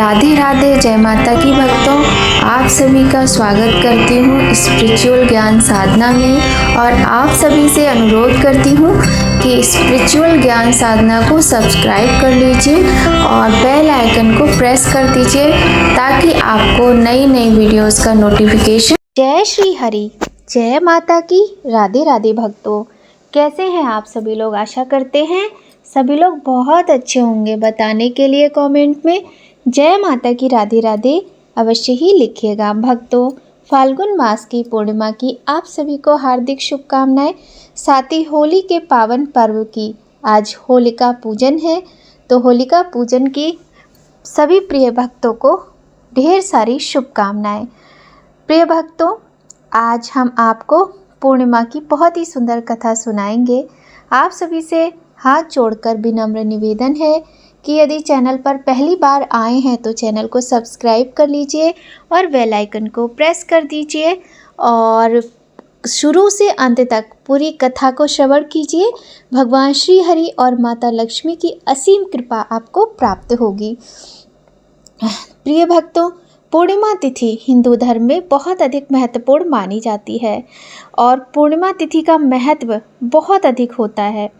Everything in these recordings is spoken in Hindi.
राधे राधे, जय माता की भक्तों। आप सभी का स्वागत करती हूँ स्पिरिचुअल ज्ञान साधना में और आप सभी से अनुरोध करती हूँ कि स्पिरिचुअल ज्ञान साधना को सब्सक्राइब कर लीजिए और बेल आइकन को प्रेस कर दीजिए ताकि आपको नई नई वीडियोस का नोटिफिकेशन। जय श्री हरि, जय माता की। राधे राधे भक्तों, कैसे हैं आप सभी लोग? आशा करते हैं सभी लोग बहुत अच्छे होंगे। बताने के लिए कमेंट में जय माता की राधे राधे अवश्य ही लिखिएगा। भक्तों, फाल्गुन मास की पूर्णिमा की आप सभी को हार्दिक शुभकामनाएं। साथ ही होली के पावन पर्व की आज होलिका पूजन है, तो होलिका पूजन की सभी प्रिय भक्तों को ढेर सारी शुभकामनाएं। प्रिय भक्तों, आज हम आपको पूर्णिमा की बहुत ही सुंदर कथा सुनाएंगे। आप सभी से हाथ जोड़कर विनम्र निवेदन है कि यदि चैनल पर पहली बार आए हैं तो चैनल को सब्सक्राइब कर लीजिए और बेल आइकन को प्रेस कर दीजिए और शुरू से अंत तक पूरी कथा को श्रवण कीजिए। भगवान श्री हरि और माता लक्ष्मी की असीम कृपा आपको प्राप्त होगी। प्रिय भक्तों, पूर्णिमा तिथि हिंदू धर्म में बहुत अधिक महत्वपूर्ण मानी जाती है और पूर्णिमा तिथि का महत्व बहुत अधिक होता है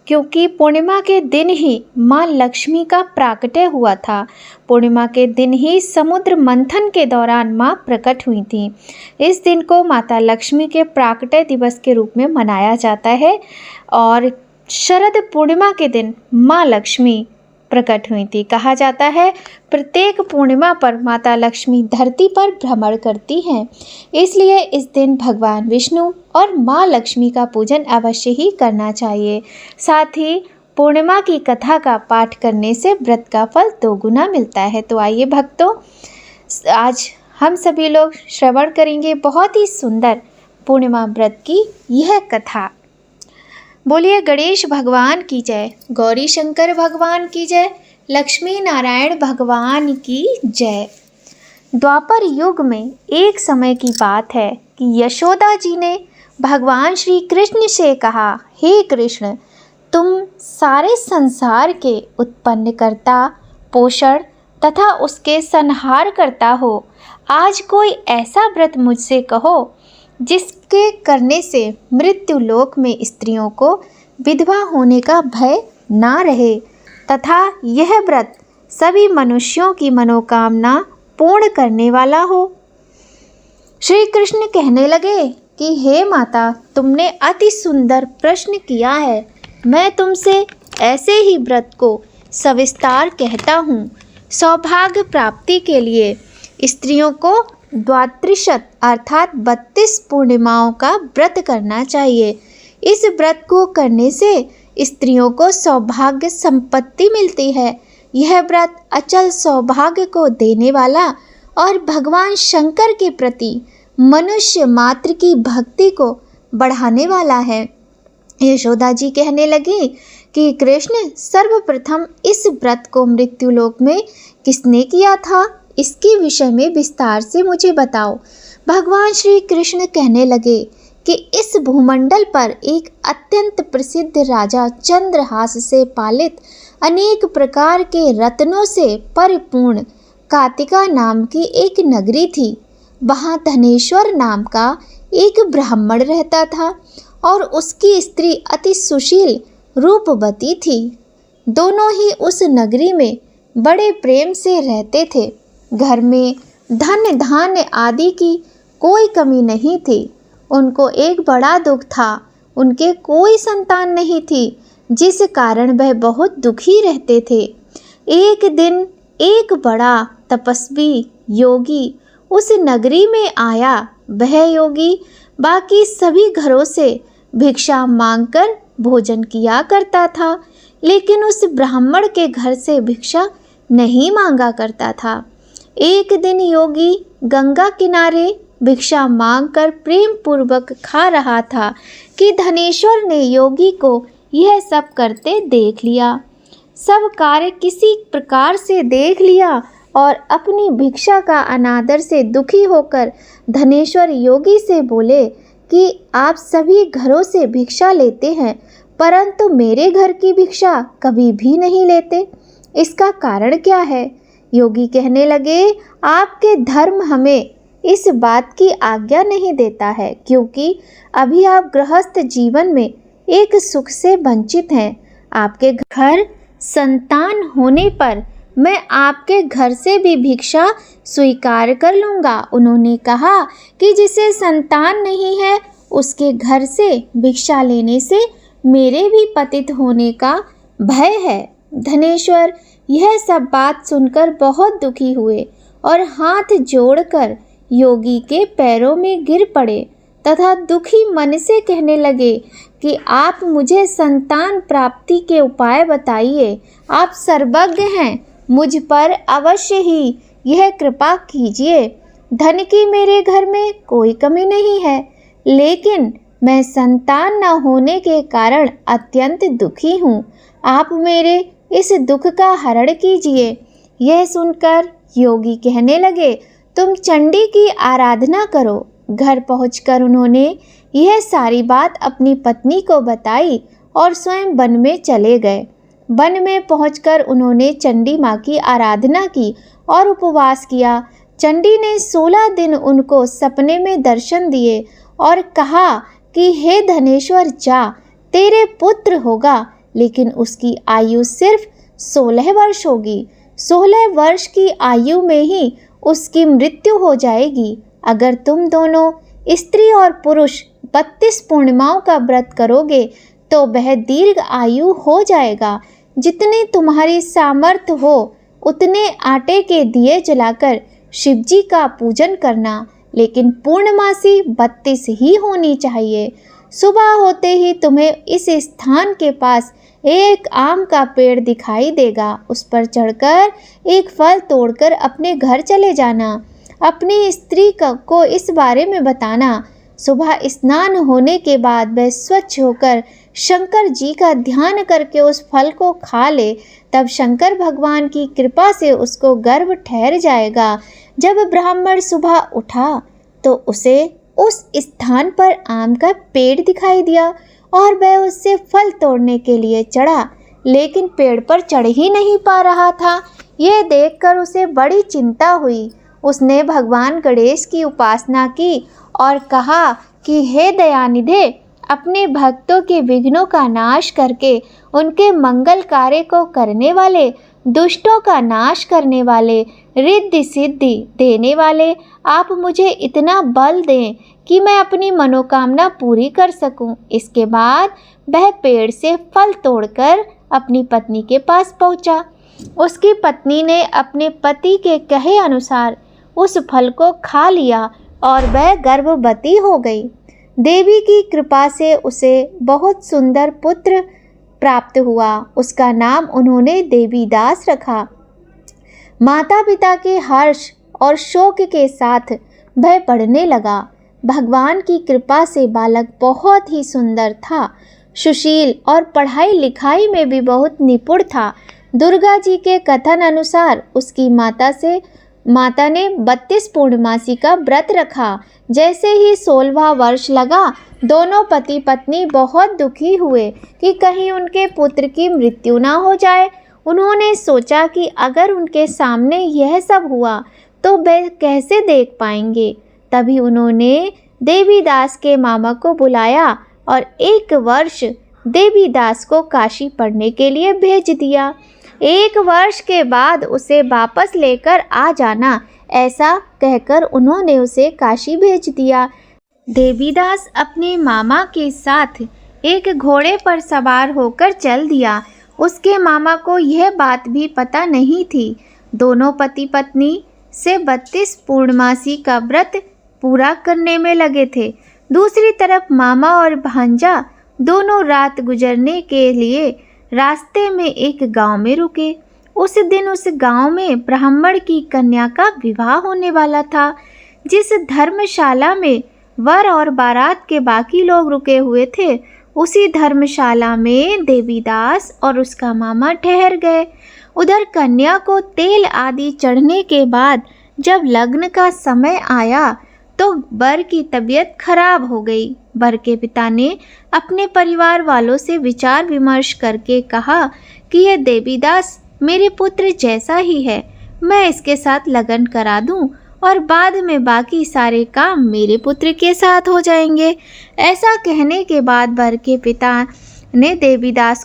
क्योंकि पूर्णिमा के दिन ही माँ लक्ष्मी का प्राकट्य हुआ था। पूर्णिमा के दिन ही समुद्र मंथन के दौरान माँ प्रकट हुई थी। इस दिन को माता लक्ष्मी के प्राकट्य दिवस के रूप में मनाया जाता है और शरद पूर्णिमा के दिन माँ लक्ष्मी प्रकट हुई थी। कहा जाता है प्रत्येक पूर्णिमा पर माता लक्ष्मी धरती पर भ्रमण करती हैं, इसलिए इस दिन भगवान विष्णु और माँ लक्ष्मी का पूजन अवश्य ही करना चाहिए। साथ ही पूर्णिमा की कथा का पाठ करने से व्रत का फल दोगुना मिलता है। तो आइए भक्तों, आज हम सभी लोग श्रवण करेंगे बहुत ही सुंदर पूर्णिमा व्रत की यह कथा। बोलिए गणेश भगवान की जय, गौरी शंकर भगवान की जय, लक्ष्मी नारायण भगवान की जय। द्वापर युग में एक समय की बात है कि यशोदा जी ने भगवान श्री कृष्ण से कहा, हे कृष्ण, तुम सारे संसार के उत्पन्न करता, पोषण तथा उसके संहार करता हो। आज कोई ऐसा व्रत मुझसे कहो जिसके करने से मृत्यु लोक में स्त्रियों को विधवा होने का भय ना रहे तथा यह व्रत सभी मनुष्यों की मनोकामना पूर्ण करने वाला हो। श्री कृष्ण कहने लगे कि हे माता, तुमने अति सुंदर प्रश्न किया है। मैं तुमसे ऐसे ही व्रत को सविस्तार कहता हूँ। सौभाग्य प्राप्ति के लिए स्त्रियों को द्वात्रिशत अर्थात 32 पूर्णिमाओं का व्रत करना चाहिए। इस व्रत को करने से स्त्रियों को सौभाग्य संपत्ति मिलती है। यह व्रत अचल सौभाग्य को देने वाला और भगवान शंकर के प्रति मनुष्य मात्र की भक्ति को बढ़ाने वाला है। यशोदा जी कहने लगी कि कृष्ण, सर्वप्रथम इस व्रत को मृत्युलोक में किसने किया था, इसके विषय में विस्तार से मुझे बताओ। भगवान श्री कृष्ण कहने लगे कि इस भूमंडल पर एक अत्यंत प्रसिद्ध राजा चंद्रहास से पालित अनेक प्रकार के रत्नों से परिपूर्ण कातिका नाम की एक नगरी थी। वहाँ धनेश्वर नाम का एक ब्राह्मण रहता था और उसकी स्त्री अति सुशील रूपवती थी। दोनों ही उस नगरी में बड़े प्रेम से रहते थे। घर में धन धान्य आदि की कोई कमी नहीं थी। उनको एक बड़ा दुख था, उनके कोई संतान नहीं थी, जिस कारण वह बहुत दुखी रहते थे। एक दिन एक बड़ा तपस्वी योगी उस नगरी में आया। वह योगी बाकी सभी घरों से भिक्षा मांगकर भोजन किया करता था, लेकिन उस ब्राह्मण के घर से भिक्षा नहीं मांगा करता था। एक दिन योगी गंगा किनारे भिक्षा मांगकर प्रेम पूर्वक खा रहा था कि धनेश्वर ने योगी को यह सब करते देख लिया। सब कार्य किसी प्रकार से देख लिया और अपनी भिक्षा का अनादर से दुखी होकर धनेश्वर योगी से बोले कि आप सभी घरों से भिक्षा लेते हैं, परंतु मेरे घर की भिक्षा कभी भी नहीं लेते। इसका कारण क्या है? योगी कहने लगे, आपके धर्म हमें इस बात की आज्ञा नहीं देता है, क्योंकि अभी आप गृहस्थ जीवन में एक सुख से वंचित हैं। आपके घर संतान होने पर मैं आपके घर से भी भिक्षा स्वीकार कर लूँगा। उन्होंने कहा कि जिसे संतान नहीं है उसके घर से भिक्षा लेने से मेरे भी पतित होने का भय है। धनेश्वर यह सब बात सुनकर बहुत दुखी हुए और हाथ जोड़कर योगी के पैरों में गिर पड़े तथा दुखी मन से कहने लगे कि आप मुझे संतान प्राप्ति के उपाय बताइए। आप सर्वज्ञ हैं, मुझ पर अवश्य ही यह कृपा कीजिए। धन की मेरे घर में कोई कमी नहीं है, लेकिन मैं संतान न होने के कारण अत्यंत दुखी हूँ। आप मेरे इस दुख का हरण कीजिए। यह सुनकर योगी कहने लगे, तुम चंडी की आराधना करो। घर पहुंचकर उन्होंने यह सारी बात अपनी पत्नी को बताई और स्वयं वन में चले गए। वन में पहुंचकर उन्होंने चंडी माँ की आराधना की और उपवास किया। चंडी ने 16 दिन उनको सपने में दर्शन दिए और कहा कि हे धनेश्वर, जा, तेरे पुत्र होगा, लेकिन उसकी आयु सिर्फ 16 वर्ष होगी। 16 वर्ष की आयु में ही उसकी मृत्यु हो जाएगी। अगर तुम दोनों स्त्री और पुरुष 32 पूर्णिमाओं का व्रत करोगे तो वह दीर्घ आयु हो जाएगा। जितनी तुम्हारी सामर्थ्य हो उतने आटे के दिए जलाकर शिवजी का पूजन करना, लेकिन पूर्णमासी 32 ही होनी चाहिए। सुबह होते ही तुम्हें इस स्थान के पास एक आम का पेड़ दिखाई देगा। उस पर चढ़कर एक फल तोड़कर अपने घर चले जाना। अपनी स्त्री को इस बारे में बताना। सुबह स्नान होने के बाद वह स्वच्छ होकर शंकर जी का ध्यान करके उस फल को खा ले, तब शंकर भगवान की कृपा से उसको गर्भ ठहर जाएगा। जब ब्राह्मण सुबह उठा तो उसे उस स्थान पर आम का पेड़ दिखाई दिया और वह उससे फल तोड़ने के लिए चढ़ा, लेकिन पेड़ पर चढ़ ही नहीं पा रहा था। यह देखकर उसे बड़ी चिंता हुई। उसने भगवान गणेश की उपासना की और कहा कि हे दयानिधे, अपने भक्तों के विघ्नों का नाश करके उनके मंगल कार्य को करने वाले, दुष्टों का नाश करने वाले, रिद्धि सिद्धि देने वाले, आप मुझे इतना बल दें कि मैं अपनी मनोकामना पूरी कर सकूं। इसके बाद वह पेड़ से फल तोड़कर अपनी पत्नी के पास पहुंचा। उसकी पत्नी ने अपने पति के कहे अनुसार उस फल को खा लिया और वह गर्भवती हो गई। देवी की कृपा से उसे बहुत सुंदर पुत्र प्राप्त हुआ। उसका नाम उन्होंने देवीदास रखा। माता पिता के हर्ष और शोक के साथ वह पढ़ने लगा। भगवान की कृपा से बालक बहुत ही सुंदर था, सुशील और पढ़ाई लिखाई में भी बहुत निपुण था। दुर्गा जी के कथन अनुसार उसकी माता ने 32 पूर्णमासी का व्रत रखा। जैसे ही 16वां वर्ष लगा, दोनों पति पत्नी बहुत दुखी हुए कि कहीं उनके पुत्र की मृत्यु ना हो जाए। उन्होंने सोचा कि अगर उनके सामने यह सब हुआ तो वे कैसे देख पाएंगे। तभी उन्होंने देवीदास के मामा को बुलाया और 1 वर्ष देवीदास को काशी पढ़ने के लिए भेज दिया। 1 वर्ष के बाद उसे वापस लेकर आ जाना, ऐसा कहकर उन्होंने उसे काशी भेज दिया। देवीदास अपने मामा के साथ एक घोड़े पर सवार होकर चल दिया। उसके मामा को यह बात भी पता नहीं थी। दोनों पति पत्नी से 32 पूर्णमासी का व्रत पूरा करने में लगे थे। दूसरी तरफ मामा और भांजा दोनों रात गुजरने के लिए रास्ते में एक गांव में रुके। उस दिन उस गांव में ब्राह्मण की कन्या का विवाह होने वाला था। जिस धर्मशाला में वर और बारात के बाकी लोग रुके हुए थे, उसी धर्मशाला में देवीदास और उसका मामा ठहर गए। उधर कन्या को तेल आदि चढ़ने के बाद जब लग्न का समय आया तो वर की तबीयत खराब हो गई। वर के पिता ने अपने परिवार वालों से विचार विमर्श करके कहा कि यह देवीदास मेरे पुत्र जैसा ही है। मैं इसके साथ लगन करा दूं और बाद में बाकी सारे काम मेरे पुत्र के साथ हो जाएंगे। ऐसा कहने के बाद वर के पिता ने देवीदास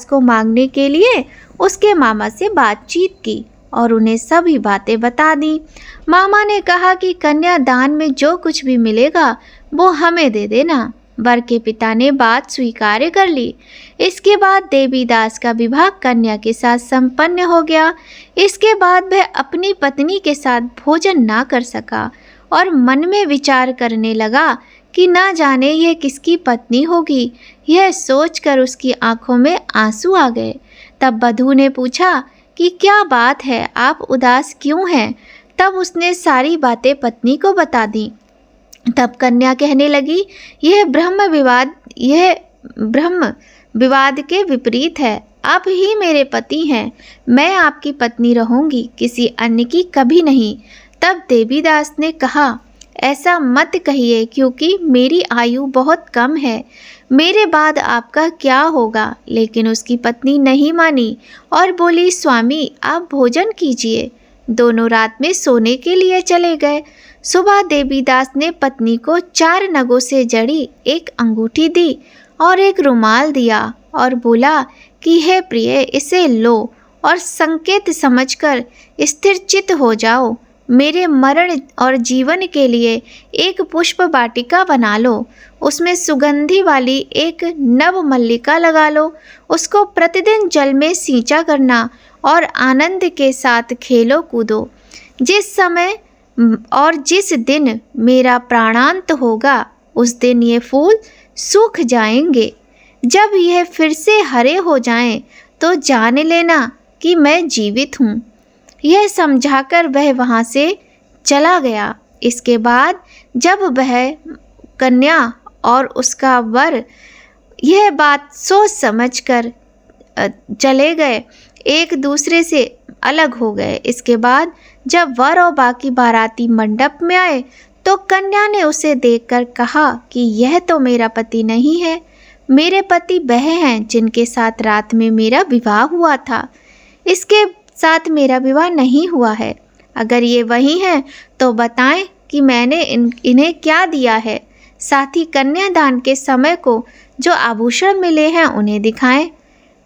को मांगने के लिए उसके मामा से बातचीत की और उन्हें सभी बातें बता दी। मामा ने कहा कि कन्यादान में जो कुछ भी मिलेगा वो हमें दे देना। वर के पिता ने बात स्वीकार कर ली। इसके बाद देवीदास का विवाह कन्या के साथ संपन्न हो गया। इसके बाद वह अपनी पत्नी के साथ भोजन ना कर सका और मन में विचार करने लगा कि ना जाने यह किसकी पत्नी होगी। यह सोचकर उसकी आंखों में आंसू आ गए। तब वधू ने पूछा कि क्या बात है, आप उदास क्यों हैं? तब उसने सारी बातें पत्नी को बता दी। तब कन्या कहने लगी, यह ब्रह्म विवाद के विपरीत है। आप ही मेरे पति हैं, मैं आपकी पत्नी रहूंगी, किसी अन्य की कभी नहीं। तब देवीदास ने कहा, ऐसा मत कहिए, क्योंकि मेरी आयु बहुत कम है, मेरे बाद आपका क्या होगा? लेकिन उसकी पत्नी नहीं मानी और बोली, स्वामी आप भोजन कीजिए। दोनों रात में सोने के लिए चले गए। सुबह देवीदास ने पत्नी को 4 नगों से जड़ी एक अंगूठी दी और एक रुमाल दिया और बोला कि हे प्रिय, इसे लो और संकेत समझकर स्थिरचित्त हो जाओ। मेरे मरण और जीवन के लिए एक पुष्प वाटिका बना लो, उसमें सुगंधि वाली एक नव मल्लिका लगा लो। उसको प्रतिदिन जल में सींचा करना और आनंद के साथ खेलो कूदो। जिस समय और जिस दिन मेरा प्राणांत होगा उस दिन ये फूल सूख जाएंगे। जब यह फिर से हरे हो जाएं तो जान लेना कि मैं जीवित हूँ। यह समझाकर वह वहाँ से चला गया। इसके बाद जब वह कन्या और उसका वर यह बात सोच समझकर चले गए, एक दूसरे से अलग हो गए। इसके बाद जब वर और बाकी बाराती मंडप में आए तो कन्या ने उसे देखकर कहा कि यह तो मेरा पति नहीं है, मेरे पति वह हैं जिनके साथ रात में मेरा विवाह हुआ था। इसके साथ मेरा विवाह नहीं हुआ है। अगर ये वही हैं तो बताएं कि मैंने इन्हें क्या दिया है। साथ ही कन्यादान के समय को जो आभूषण मिले हैं उन्हें दिखाएं।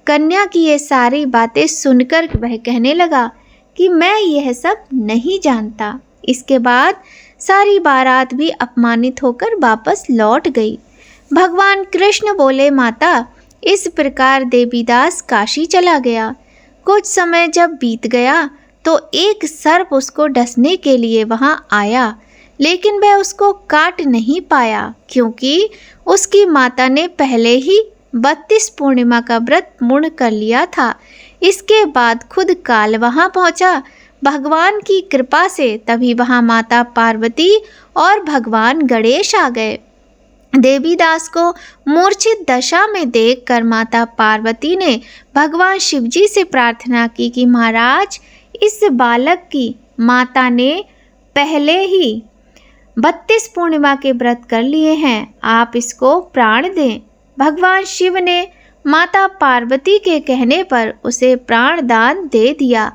कन्या की ये सारी बातें सुनकर वह कहने लगा कि मैं यह सब नहीं जानता। इसके बाद सारी बारात भी अपमानित होकर वापस लौट गई। भगवान कृष्ण बोले, माता, इस प्रकार देवीदास काशी चला गया। कुछ समय जब बीत गया तो एक सर्प उसको डसने के लिए वहां आया, लेकिन वह उसको काट नहीं पाया, क्योंकि उसकी माता ने पहले ही 32 पूर्णिमा का व्रत पूर्ण कर लिया था। इसके बाद खुद काल वहां पहुंचा। भगवान की कृपा से तभी वहां माता पार्वती और भगवान गणेश आ गए। देवीदास को मूर्छित दशा में देखकर माता पार्वती ने भगवान शिवजी से प्रार्थना की कि महाराज, इस बालक की माता ने पहले ही 32 पूर्णिमा के व्रत कर लिए हैं, आप इसको प्राण दें। भगवान शिव ने माता पार्वती के कहने पर उसे प्राण दान दे दिया।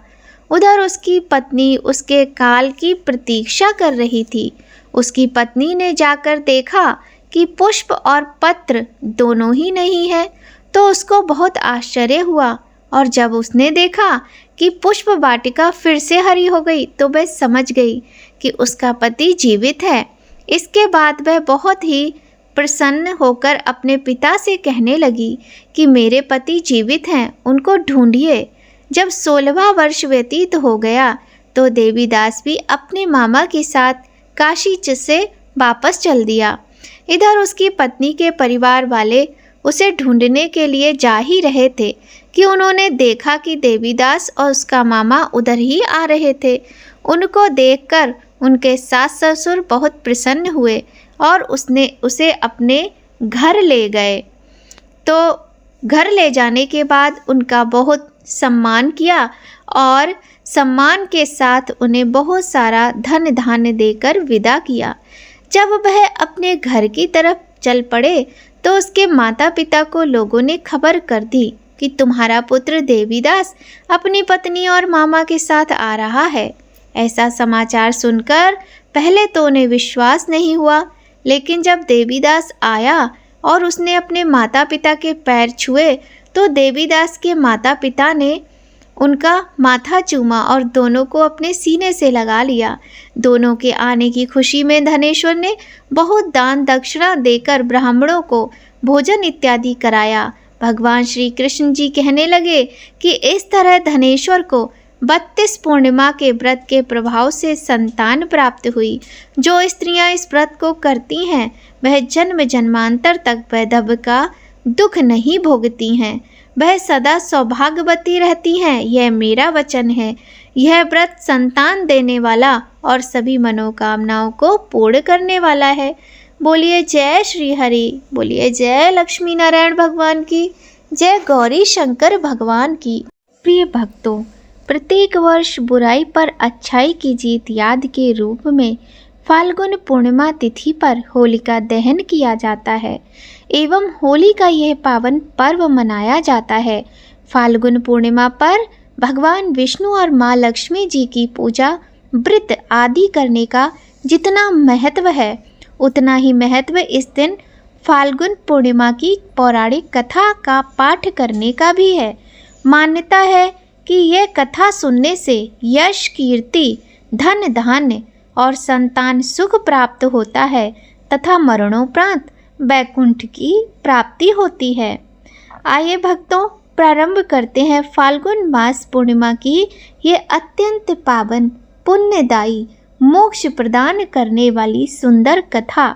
उधर उसकी पत्नी उसके काल की प्रतीक्षा कर रही थी। उसकी पत्नी ने जाकर देखा कि पुष्प और पत्र दोनों ही नहीं है, तो उसको बहुत आश्चर्य हुआ। और जब उसने देखा कि पुष्प वाटिका फिर से हरी हो गई तो वह समझ गई कि उसका पति जीवित है। इसके बाद वह बहुत ही प्रसन्न होकर अपने पिता से कहने लगी कि मेरे पति जीवित हैं, उनको ढूंढिए। जब 16वां वर्ष व्यतीत हो गया तो देवीदास भी अपने मामा के साथ काशी से वापस चल दिया। इधर उसकी पत्नी के परिवार वाले उसे ढूंढने के लिए जा ही रहे थे कि उन्होंने देखा कि देवीदास और उसका मामा उधर ही आ रहे थे। उनको देखकर उनके सास ससुर बहुत प्रसन्न हुए और उसे अपने घर ले गए। तो घर ले जाने के बाद उनका बहुत सम्मान किया और सम्मान के साथ उन्हें बहुत सारा धन धान्य देकर विदा किया। जब वह अपने घर की तरफ चल पड़े तो उसके माता पिता को लोगों ने खबर कर दी कि तुम्हारा पुत्र देवीदास अपनी पत्नी और मामा के साथ आ रहा है। ऐसा समाचार सुनकर पहले तो उन्हें विश्वास नहीं हुआ, लेकिन जब देवीदास आया और उसने अपने माता पिता के पैर छुए तो देवीदास के माता पिता ने उनका माथा चूमा और दोनों को अपने सीने से लगा लिया। दोनों के आने की खुशी में धनेश्वर ने बहुत दान दक्षिणा देकर ब्राह्मणों को भोजन इत्यादि कराया। भगवान श्री कृष्ण जी कहने लगे कि इस तरह धनेश्वर को 32 पूर्णिमा के व्रत के प्रभाव से संतान प्राप्त हुई। जो स्त्रियां इस व्रत को करती हैं वह जन्म जन्मांतर तक वैधव्य का दुख नहीं भोगती हैं, वह सदा सौभाग्यवती रहती हैं। यह मेरा वचन है। यह व्रत संतान देने वाला और सभी मनोकामनाओं को पूर्ण करने वाला है। बोलिए जय श्री हरि, बोलिए जय लक्ष्मी नारायण भगवान की, जय गौरी शंकर भगवान की। प्रिय भक्तों, प्रत्येक वर्ष बुराई पर अच्छाई की जीत याद के रूप में फाल्गुन पूर्णिमा तिथि पर होलिका दहन किया जाता है एवं होली का यह पावन पर्व मनाया जाता है। फाल्गुन पूर्णिमा पर भगवान विष्णु और माँ लक्ष्मी जी की पूजा, व्रत आदि करने का जितना महत्व है उतना ही महत्व इस दिन फाल्गुन पूर्णिमा की पौराणिक कथा का पाठ करने का भी है। मान्यता है कि यह कथा सुनने से यश, कीर्ति, धन धान्य और संतान सुख प्राप्त होता है तथा मरणोपरांत वैकुंठ की प्राप्ति होती है। आइए भक्तों, प्रारंभ करते हैं फाल्गुन मास पूर्णिमा की ये अत्यंत पावन, पुण्यदायी, मोक्ष प्रदान करने वाली सुंदर कथा।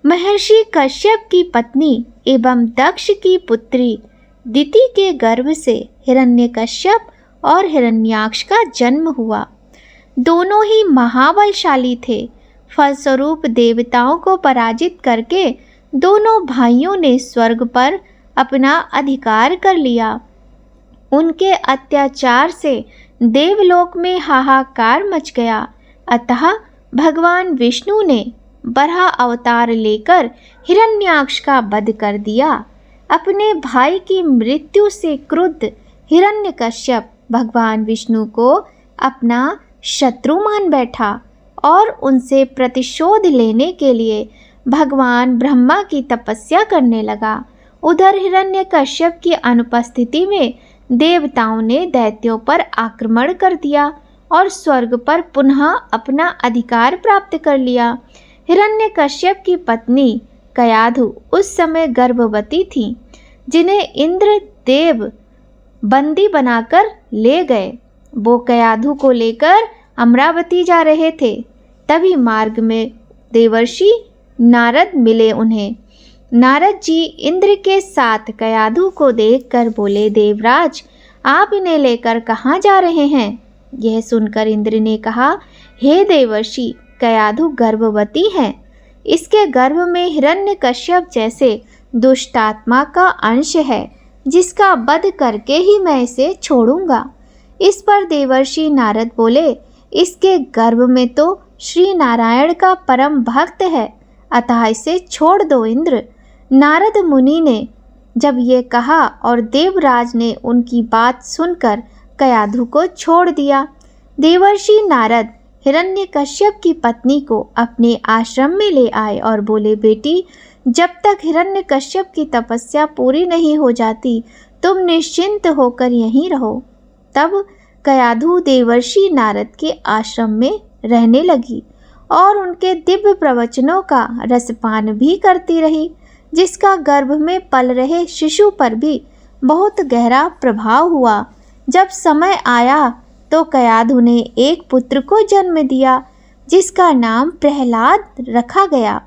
महर्षि कश्यप की पत्नी एवं दक्ष की पुत्री दिति के गर्भ से हिरण्यकश्यप और हिरण्याक्ष का जन्म हुआ। दोनों ही महाबलशाली थे। फलस्वरूप देवताओं को पराजित करके दोनों भाइयों ने स्वर्ग पर अपना अधिकार कर लिया। उनके अत्याचार से देवलोक में हाहाकार मच गया। अतः भगवान विष्णु ने बराह अवतार लेकर हिरण्याक्ष का वध कर दिया। अपने भाई की मृत्यु से क्रुद्ध हिरण्यकश्यप भगवान विष्णु को अपना शत्रु मान बैठा और उनसे प्रतिशोध लेने के लिए भगवान ब्रह्मा की तपस्या करने लगा। उधर हिरण्यकश्यप की अनुपस्थिति में देवताओं ने दैत्यों पर आक्रमण कर दिया और स्वर्ग पर पुनः अपना अधिकार प्राप्त कर लिया। हिरण्यकश्यप की पत्नी कयाधु उस समय गर्भवती थी, जिन्हें इंद्र देव बंदी बनाकर ले गए। वो कयाधु को लेकर अमरावती जा रहे थे। तभी मार्ग में देवर्षि नारद मिले उन्हें। नारद जी इंद्र के साथ कयाधु को देखकर बोले, देवराज, आप इन्हें लेकर कहाँ जा रहे हैं? यह सुनकर इंद्र ने कहा, हे देवर्षि, कयाधु गर्भवती हैं। इसके गर्भ में हिरण्यकश्यप जैसे दुष्टात्मा का अंश है, जिसका वध करके ही मैं इसे छोड़ूंगा। इस पर देवर्षि नारद बोले, इसके गर्भ में तो श्री नारायण का परम भक्त है, अतः इसे छोड़ दो इंद्र। नारद मुनि ने जब ये कहा और देवराज ने उनकी बात सुनकर कयाधु को छोड़ दिया। देवर्षि नारद हिरण्यकश्यप की पत्नी को अपने आश्रम में ले आए और बोले, बेटी, जब तक हिरण्यकश्यप की तपस्या पूरी नहीं हो जाती तुम निश्चिंत होकर यहीं रहो। तब कयाधु देवर्षि नारद के आश्रम में रहने लगी और उनके दिव्य प्रवचनों का रसपान भी करती रही, जिसका गर्भ में पल रहे शिशु पर भी बहुत गहरा प्रभाव हुआ। जब समय आया तो कयाधु ने एक पुत्र को जन्म दिया, जिसका नाम प्रहलाद रखा गया।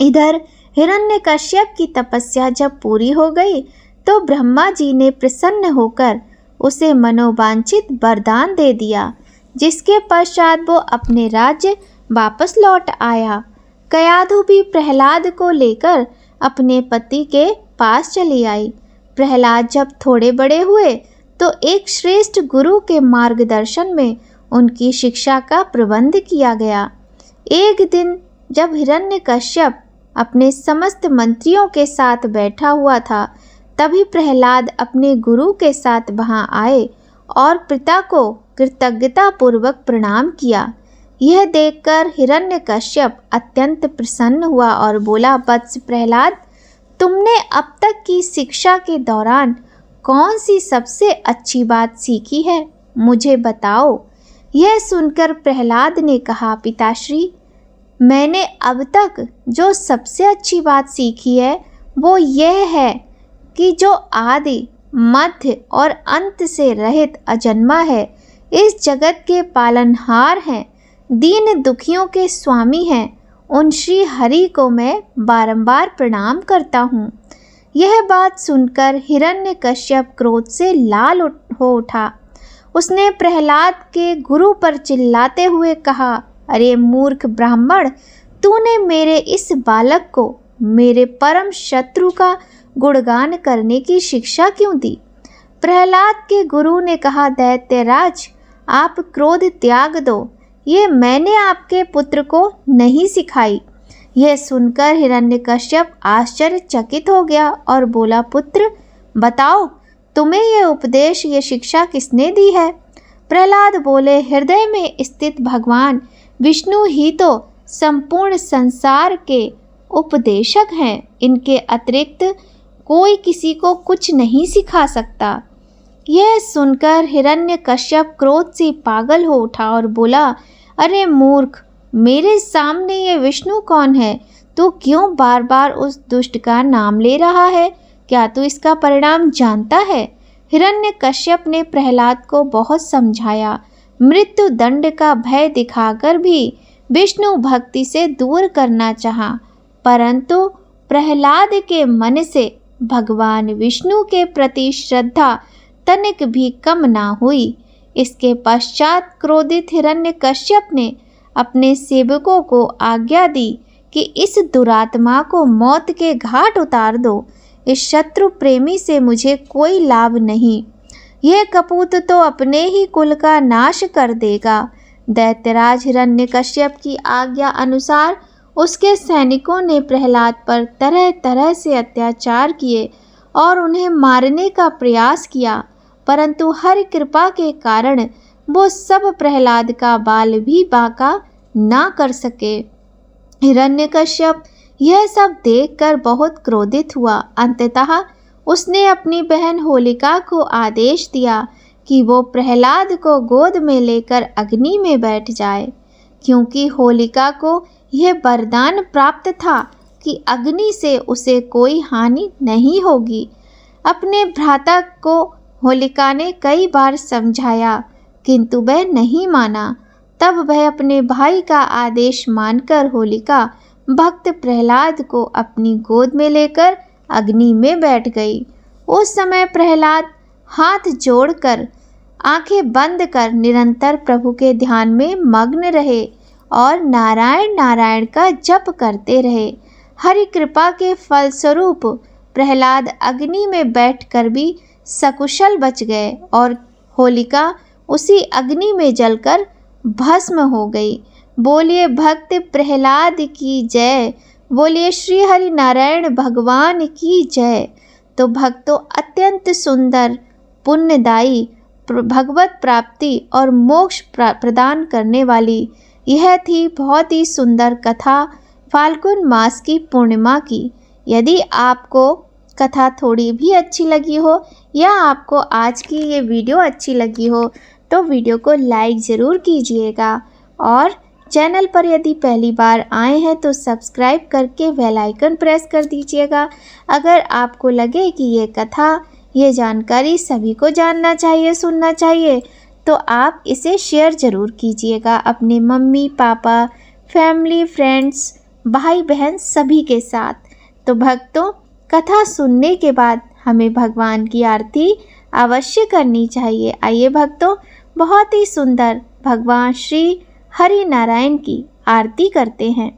इधर हिरण्यकश्यप की तपस्या जब पूरी हो गई तो ब्रह्मा जी ने प्रसन्न होकर उसे मनोवांछित वरदान दे दिया, जिसके पश्चात वो अपने राज्य वापस लौट आया। कयाधु भी प्रहलाद को लेकर अपने पति के पास चली आई। प्रहलाद जब थोड़े बड़े हुए तो एक श्रेष्ठ गुरु के मार्गदर्शन में उनकी शिक्षा का प्रबंध किया गया। एक दिन जब हिरण्यकश्यप अपने समस्त मंत्रियों के साथ बैठा हुआ था, तभी प्रहलाद अपने गुरु के साथ वहां आए और पिता को कृतज्ञता पूर्वक प्रणाम किया। यह देखकर हिरण्यकश्यप अत्यंत प्रसन्न हुआ और बोला, वत्स प्रहलाद, तुमने अब तक की शिक्षा के दौरान कौन सी सबसे अच्छी बात सीखी है, मुझे बताओ। यह सुनकर प्रहलाद ने कहा, पिताश्री, मैंने अब तक जो सबसे अच्छी बात सीखी है वो यह है कि जो आदि मध्य और अंत से रहित अजन्मा है, इस जगत के पालनहार हैं, दीन दुखियों के स्वामी हैं, उन श्री हरि को मैं बारंबार प्रणाम करता हूँ। यह बात सुनकर हिरण्यकश्यप क्रोध से लाल हो उठा। उसने प्रहलाद के गुरु पर चिल्लाते हुए कहा, अरे मूर्ख ब्राह्मण, तूने मेरे इस बालक को मेरे परम शत्रु का गुणगान करने की शिक्षा क्यों दी? प्रहलाद के गुरु ने कहा, दैत्यराज, आप क्रोध त्याग दो, ये मैंने आपके पुत्र को नहीं सिखाई। यह सुनकर हिरण्यकश्यप आश्चर्यचकित हो गया और बोला, पुत्र, बताओ, तुम्हें यह उपदेश, ये शिक्षा किसने दी है? प्रहलाद बोले, हृदय में स्थित भगवान विष्णु ही तो संपूर्ण संसार के उपदेशक हैं। इनके अतिरिक्त कोई किसी को कुछ नहीं सिखा सकता। यह सुनकर हिरण्यकश्यप क्रोध से पागल हो उठा और बोला, अरे मूर्ख, मेरे सामने ये विष्णु कौन है? तू क्यों बार बार उस दुष्ट का नाम ले रहा है? क्या तू इसका परिणाम जानता है? हिरण्यकश्यप ने प्रहलाद को बहुत समझाया, मृत्यु दंड का भय दिखाकर भी विष्णु भक्ति से दूर करना चाहा, परंतु प्रहलाद के मन से भगवान विष्णु के प्रति श्रद्धा तनिक भी कम ना हुई। इसके पश्चात क्रोधित हिरण्यकश्यप ने अपने सेवकों को आज्ञा दी कि इस दुरात्मा को मौत के घाट उतार दो। इस शत्रु प्रेमी से मुझे कोई लाभ नहीं। यह कपूत तो अपने ही कुल का नाश कर देगा। दैत्यराज हिरण्यकश्यप की आज्ञा अनुसार उसके सैनिकों ने प्रहलाद पर तरह तरह से अत्याचार किए और उन्हें मारने का प्रयास किया, परंतु हरि कृपा के कारण वो सब प्रहलाद का बाल भी बांका ना कर सके। हिरण्यकश्यप यह सब देखकर बहुत क्रोधित हुआ। अंततः उसने अपनी बहन होलिका को आदेश दिया कि वो प्रहलाद को गोद में लेकर अग्नि में बैठ जाए, क्योंकि होलिका को यह वरदान प्राप्त था कि अग्नि से उसे कोई हानि नहीं होगी। अपने भ्राता को होलिका ने कई बार समझाया, किंतु वह नहीं माना। तब वह अपने भाई का आदेश मानकर होलिका भक्त प्रहलाद को अपनी गोद में लेकर अग्नि में बैठ गई। उस समय प्रहलाद हाथ जोड़कर आंखें बंद कर निरंतर प्रभु के ध्यान में मग्न रहे और नारायण नारायण का जप करते रहे। हरि कृपा के फलस्वरूप प्रहलाद अग्नि में बैठकर भी सकुशल बच गए और होलिका उसी अग्नि में जलकर भस्म हो गई। बोलिए भक्त प्रहलाद की जय, बोलिए श्री हरि नारायण भगवान की जय। तो भक्तों, अत्यंत सुंदर, पुण्यदायी, भगवत प्राप्ति और मोक्ष प्रदान करने वाली यह थी बहुत ही सुंदर कथा फाल्गुन मास की पूर्णिमा की। यदि आपको कथा थोड़ी भी अच्छी लगी हो या आपको आज की ये वीडियो अच्छी लगी हो तो वीडियो को लाइक ज़रूर कीजिएगा और चैनल पर यदि पहली बार आए हैं तो सब्सक्राइब करके बेल आइकन प्रेस कर दीजिएगा। अगर आपको लगे कि ये कथा, ये जानकारी सभी को जानना चाहिए, सुनना चाहिए, तो आप इसे शेयर ज़रूर कीजिएगा अपने मम्मी पापा, फैमिली, फ्रेंड्स, भाई बहन सभी के साथ। तो भक्तों, कथा सुनने के बाद हमें भगवान की आरती अवश्य करनी चाहिए। आइए भक्तों, बहुत ही सुंदर भगवान श्री हरि नारायण की आरती करते हैं।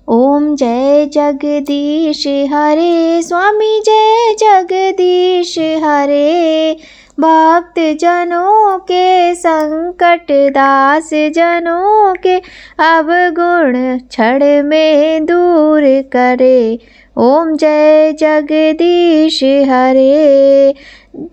ओम जय जगदीश हरे स्वामी, जय जगदीश हरे, भक्त जनों के संकट दास जनों के अवगुण क्षण में दूर करे। ओम जय जगदीश हरे।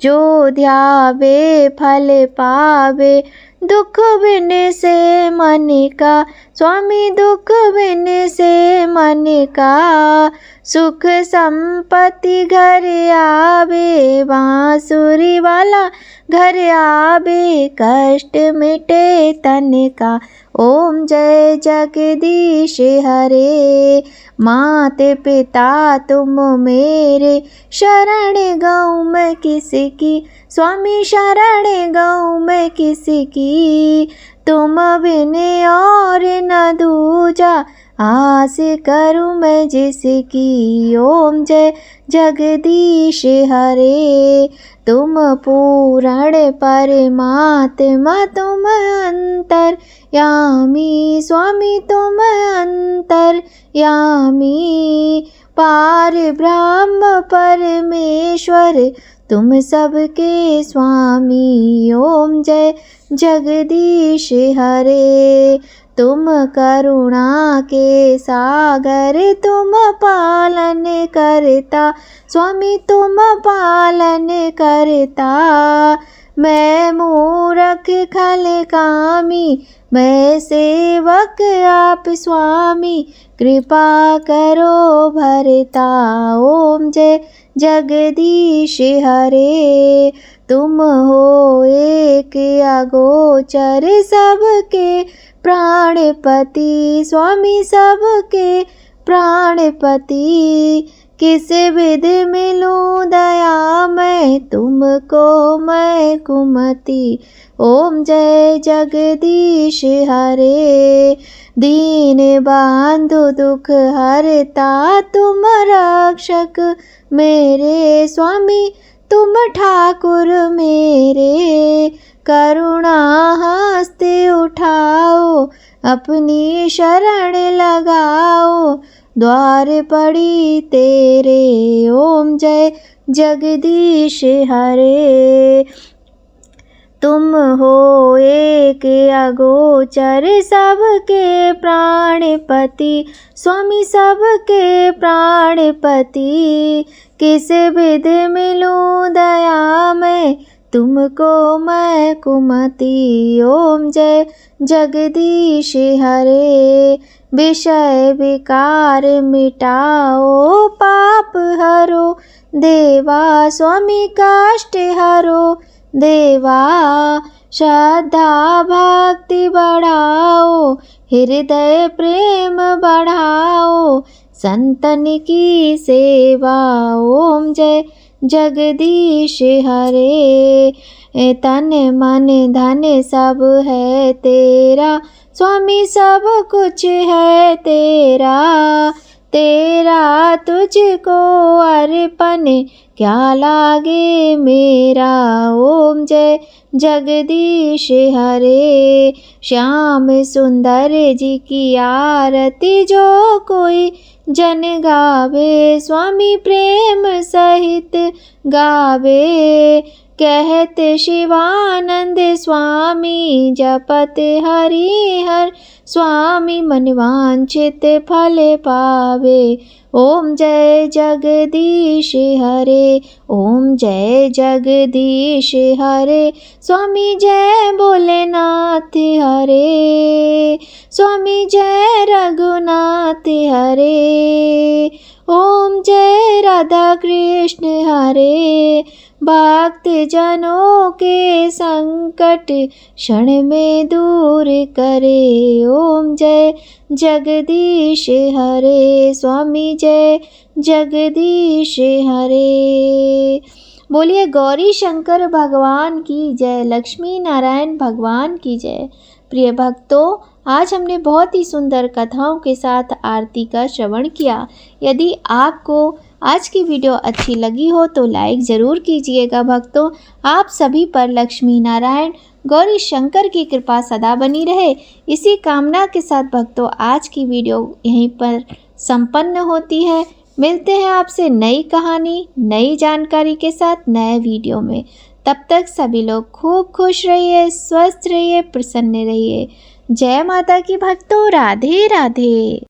जो ध्यावे फल पावे दुख बिन से मन का, स्वामी दुख बिन से मन का। सुख संपत्ति घर आवे, बांसुरी वाला घर आवे, कष्ट मिटे तन का। ओम जय जगदीश हरे। माते पिता तुम मेरे, शरण गऊँ मैं किसकी, स्वामी शरण गऊँ मैं किसकी। तुम बिन और न दूजा, आस करूँ मैं जिसकी। ओम जय जगदीश हरे। तुम पूर्ण परमात्मा तुम अंतर यामी, स्वामी तुम अंतर यामी। पार ब्रह्म परमेश्वर तुम सबके स्वामी। ओम जय जगदीश हरे। तुम करुणा के सागर तुम पालन करता, स्वामी तुम पालन करता। मैं मूरख खल कामी, मैं सेवक आप स्वामी, कृपा करो भरता। ओम जय जगदीश हरे। तुम हो एक अगोचर सबके प्राणपति, स्वामी सबके प्राणपति। किस विध मिलूं दया मैं तुमको मैं कुमति। ओम जय जगदीश हरे। दीन बंधु दुख हरता तुम रक्षक मेरे, स्वामी तुम ठाकुर मेरे। करुणा हस्त उठाओ, अपनी शरण लगाओ, द्वार पड़ी तेरे। ओम जय जगदीश हरे। तुम हो एक अगोचर सबके प्राणपति, स्वामी सबके प्राणपति। किस विध मिलूं दया मैं तुमको मैं कुमति। ओम जय जगदीश हरे। विषय विकार मिटाओ, पाप हरो देवा, स्वामी कष्ट हरो देवा। श्रद्धा भक्ति बढ़ाओ, हृदय प्रेम बढ़ाओ, संतन की सेवा। ओम जय जगदीश हरे। तन मन धन सब है तेरा, स्वामी सब कुछ है तेरा। तेरा तुझको अर्पण क्या लागे मेरा। ओम जय जगदीश हरे। श्याम सुंदर जी की आरती जो कोई जन गावे, स्वामी प्रेम सहित गावे। कहते शिवानंद स्वामी, जपत हरि हर स्वामी, मन वांछित फल पावे। ओम जय जगदीश हरे। ओम जय जगदीश हरे। स्वामी जय भोलेनाथ हरे। स्वामी जय रघुनाथ हरे। ओम जय राधा कृष्ण हरे। भक्त जनों के संकट क्षण में दूर करे। ओम जय जगदीश हरे। स्वामी जय जगदीश हरे। बोलिए गौरी शंकर भगवान की जय, लक्ष्मी नारायण भगवान की जय। प्रिय भक्तों, आज हमने बहुत ही सुंदर कथाओं के साथ आरती का श्रवण किया। यदि आपको आज की वीडियो अच्छी लगी हो तो लाइक ज़रूर कीजिएगा। भक्तों, आप सभी पर लक्ष्मी नारायण गौरी शंकर की कृपा सदा बनी रहे, इसी कामना के साथ भक्तों आज की वीडियो यहीं पर संपन्न होती है। मिलते हैं आपसे नई कहानी नई जानकारी के साथ नए वीडियो में। तब तक सभी लोग खूब खुश रहिए, स्वस्थ रहिए, प्रसन्न रहिए। जय माता की भक्तों, राधे राधे।